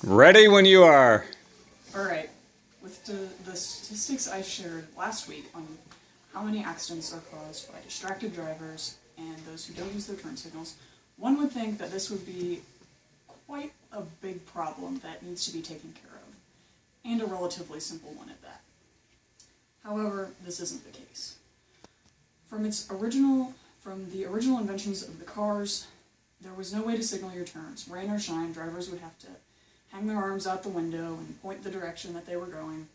Ready when you are. Alright, with the statistics I shared last week on how many accidents are caused by distracted drivers and those who don't use their turn signals, one would think that this would be quite a big problem that needs to be taken care of, and a relatively simple one at that. However, this isn't the case. From the original inventions of the cars, there was no way to signal your turns. Rain or shine, drivers would have to hang their arms out the window and point the direction that they were going,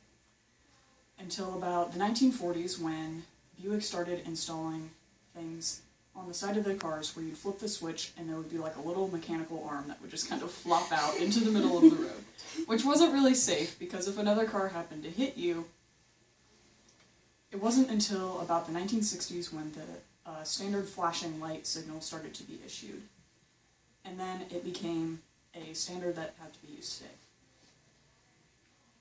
until about the 1940s when Buick started installing things on the side of their cars where you'd flip the switch and there would be like a little mechanical arm that would just kind of flop out into the middle of the road, which wasn't really safe because if another car happened to hit you, it wasn't until about the 1960s when the standard flashing light signal started to be issued, and then it became a standard that had to be used today.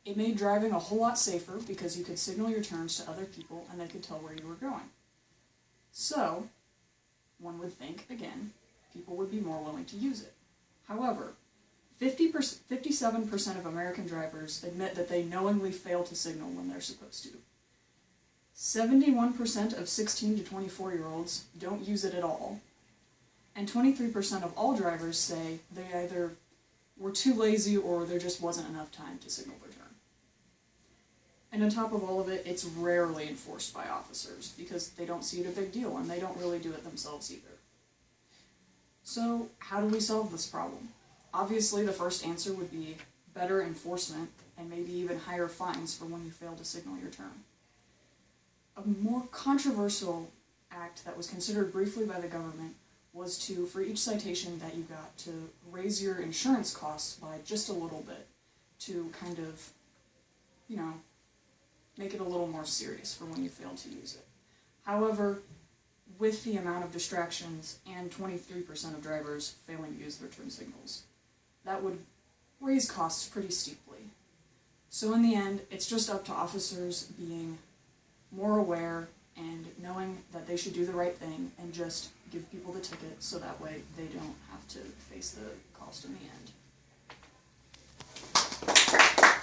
It made driving a whole lot safer because you could signal your turns to other people and they could tell where you were going. So, one would think, again, people would be more willing to use it. However, 57% of American drivers admit that they knowingly fail to signal when they're supposed to. 71% of 16 to 24-year-olds don't use it at all. And 23% of all drivers say they either were too lazy or there just wasn't enough time to signal their turn. And on top of all of it, it's rarely enforced by officers because they don't see it a big deal and they don't really do it themselves either. So, how do we solve this problem? Obviously, the first answer would be better enforcement and maybe even higher fines for when you fail to signal your turn. A more controversial act that was considered briefly by the government was to, for each citation that you got, to raise your insurance costs by just a little bit to kind of, make it a little more serious for when you fail to use it. However, with the amount of distractions and 23% of drivers failing to use their turn signals, that would raise costs pretty steeply. So in the end, it's just up to officers being more aware and knowing that they should do the right thing and just give people the ticket so that way they don't have to face the cost in the end.